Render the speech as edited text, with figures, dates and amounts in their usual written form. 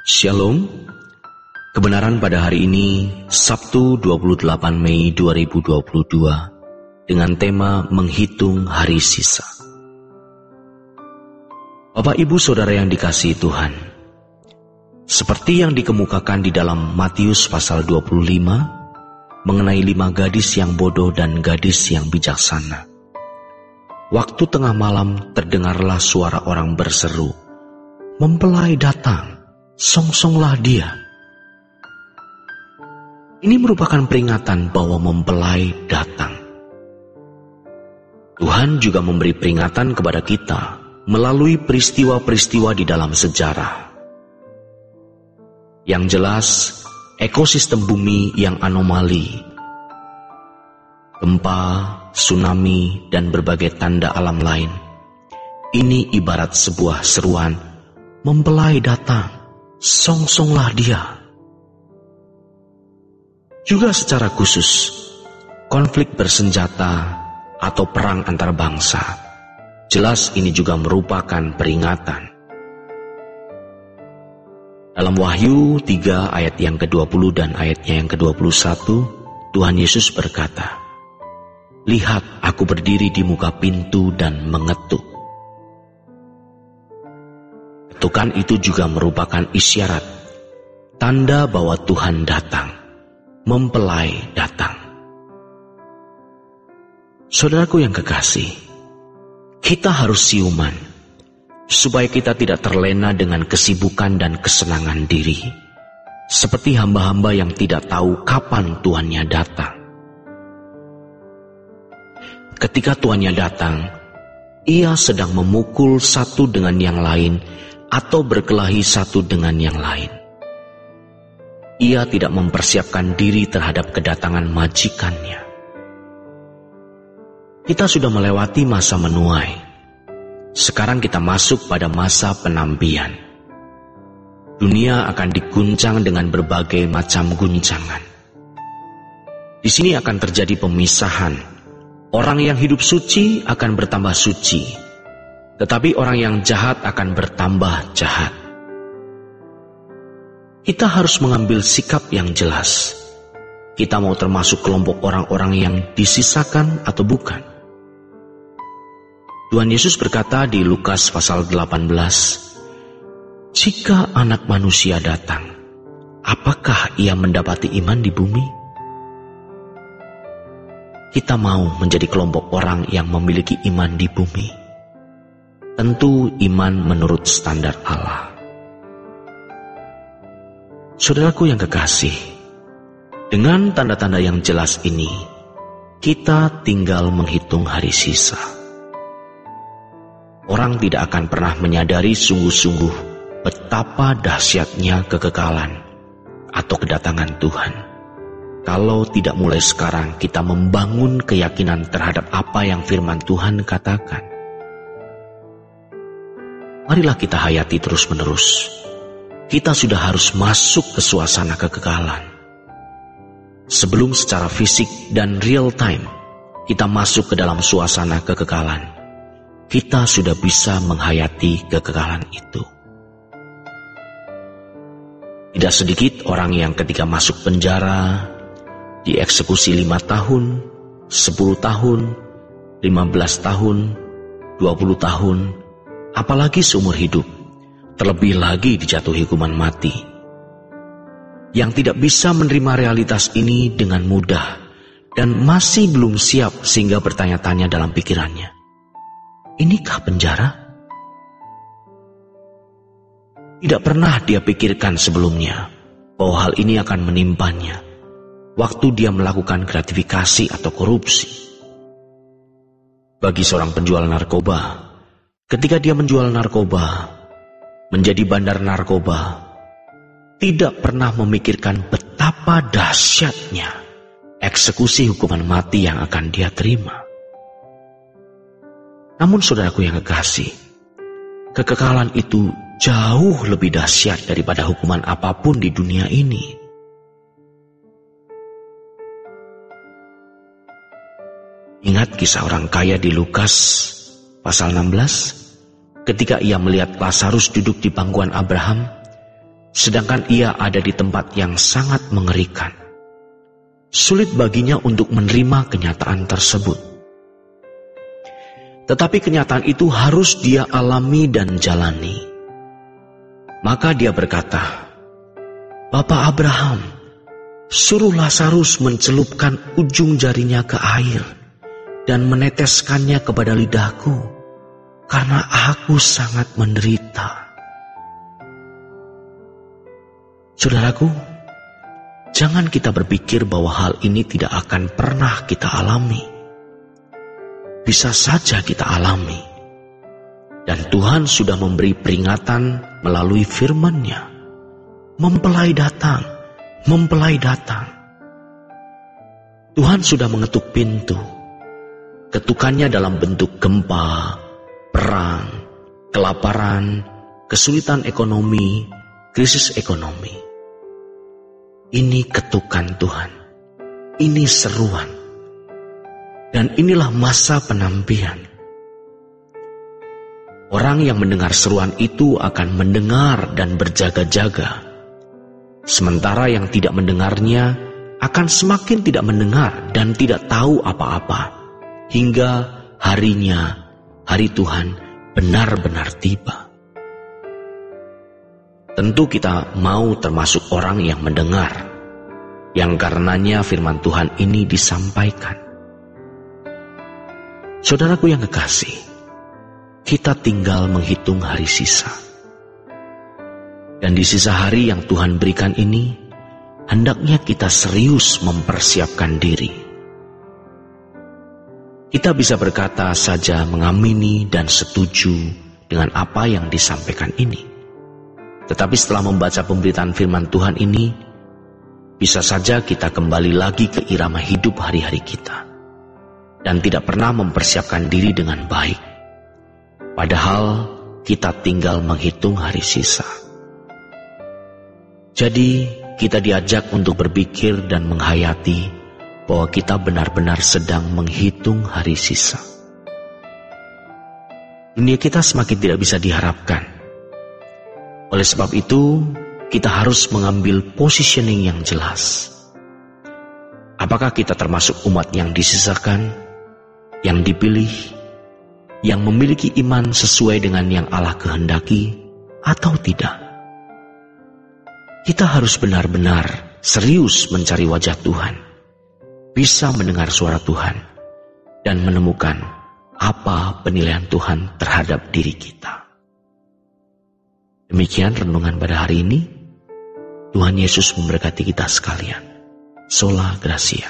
Shalom. Kebenaran pada hari ini Sabtu 28 Mei 2022 dengan tema menghitung hari sisa. Bapak Ibu Saudara yang dikasihi Tuhan, seperti yang dikemukakan di dalam Matius pasal 25 mengenai 5 gadis yang bodoh dan gadis yang bijaksana. Waktu tengah malam terdengarlah suara orang berseru, "Mempelai datang, songsonglah dia." Ini merupakan peringatan bahwa mempelai datang. Tuhan juga memberi peringatan kepada kita melalui peristiwa-peristiwa di dalam sejarah. Yang jelas, ekosistem bumi yang anomali, gempa, tsunami, dan berbagai tanda alam lain. Ini ibarat sebuah seruan, "Mempelai datang, songsonglah dia." Juga secara khusus, konflik bersenjata atau perang antar bangsa, jelas ini juga merupakan peringatan. Dalam Wahyu 3 ayat yang ke-20 dan ayatnya yang ke-21, Tuhan Yesus berkata, "Lihat, aku berdiri di muka pintu dan mengetuk." Ketukan itu juga merupakan isyarat, tanda bahwa Tuhan datang, mempelai datang. Saudaraku yang kekasih, kita harus siuman, supaya kita tidak terlena dengan kesibukan dan kesenangan diri, seperti hamba-hamba yang tidak tahu kapan Tuhannya datang. Ketika Tuhannya datang, Ia sedang memukul satu dengan yang lain, atau berkelahi satu dengan yang lain. Ia tidak mempersiapkan diri terhadap kedatangan majikannya. Kita sudah melewati masa menuai. Sekarang kita masuk pada masa penampian. Dunia akan diguncang dengan berbagai macam guncangan. Di sini akan terjadi pemisahan. Orang yang hidup suci akan bertambah suci, tetapi orang yang jahat akan bertambah jahat. Kita harus mengambil sikap yang jelas. Kita mau termasuk kelompok orang-orang yang disisakan atau bukan? Tuhan Yesus berkata di Lukas pasal 18, "Jika Anak Manusia datang, apakah Ia mendapati iman di bumi?" Kita mau menjadi kelompok orang yang memiliki iman di bumi. Tentu iman menurut standar Allah. Saudaraku yang kekasih, dengan tanda-tanda yang jelas ini, kita tinggal menghitung hari sisa. Orang tidak akan pernah menyadari sungguh-sungguh betapa dahsyatnya kekekalan atau kedatangan Tuhan, kalau tidak mulai sekarang kita membangun keyakinan terhadap apa yang firman Tuhan katakan. Marilah kita hayati terus-menerus. Kita sudah harus masuk ke suasana kekekalan. Sebelum secara fisik dan real time kita masuk ke dalam suasana kekekalan, kita sudah bisa menghayati kekekalan itu. Tidak sedikit orang yang ketika masuk penjara, dieksekusi 5 tahun, 10 tahun, 15 tahun, 20 tahun, apalagi seumur hidup, terlebih lagi dijatuhi hukuman mati. Yang tidak bisa menerima realitas ini dengan mudah dan masih belum siap sehingga bertanya-tanya dalam pikirannya, inikah penjara? Tidak pernah dia pikirkan sebelumnya bahwa hal ini akan menimpanya waktu dia melakukan gratifikasi atau korupsi. Bagi seorang penjual narkoba, ketika dia menjual narkoba, menjadi bandar narkoba, tidak pernah memikirkan betapa dahsyatnya eksekusi hukuman mati yang akan dia terima. Namun saudaraku yang kekasih, kekekalan itu jauh lebih dahsyat daripada hukuman apapun di dunia ini. Ingat kisah orang kaya di Lukas pasal 16? Ketika ia melihat Lazarus duduk di pangkuan Abraham, sedangkan ia ada di tempat yang sangat mengerikan. Sulit baginya untuk menerima kenyataan tersebut. Tetapi kenyataan itu harus dia alami dan jalani. Maka dia berkata, "Bapak Abraham, suruh Lazarus mencelupkan ujung jarinya ke air dan meneteskannya kepada lidahku, karena aku sangat menderita." Saudaraku, jangan kita berpikir bahwa hal ini tidak akan pernah kita alami. Bisa saja kita alami. Dan Tuhan sudah memberi peringatan melalui firman-Nya. Mempelai datang, mempelai datang. Tuhan sudah mengetuk pintu. Ketukannya dalam bentuk gempa, perang, kelaparan, kesulitan ekonomi, krisis ekonomi. Ini ketukan Tuhan. Ini seruan. Dan inilah masa penantian. Orang yang mendengar seruan itu akan mendengar dan berjaga-jaga. Sementara yang tidak mendengarnya akan semakin tidak mendengar dan tidak tahu apa-apa. Hingga harinya, hari Tuhan benar-benar tiba. Tentu kita mau termasuk orang yang mendengar, yang karenanya firman Tuhan ini disampaikan. Saudaraku yang kekasih, kita tinggal menghitung hari sisa. Dan di sisa hari yang Tuhan berikan ini, hendaknya kita serius mempersiapkan diri. Kita bisa berkata saja mengamini dan setuju dengan apa yang disampaikan ini. Tetapi setelah membaca pemberitaan firman Tuhan ini, bisa saja kita kembali lagi ke irama hidup hari-hari kita. Dan tidak pernah mempersiapkan diri dengan baik. Padahal kita tinggal menghitung hari sisa. Jadi kita diajak untuk berpikir dan menghayati bahwa kita benar-benar sedang menghitung hari sisa. Dunia kita semakin tidak bisa diharapkan. Oleh sebab itu, kita harus mengambil positioning yang jelas. Apakah kita termasuk umat yang disisakan, yang dipilih, yang memiliki iman sesuai dengan yang Allah kehendaki, atau tidak? Kita harus benar-benar serius mencari wajah Tuhan, bisa mendengar suara Tuhan, dan menemukan apa penilaian Tuhan terhadap diri kita. Demikian renungan pada hari ini. Tuhan Yesus memberkati kita sekalian. Sola Gracia.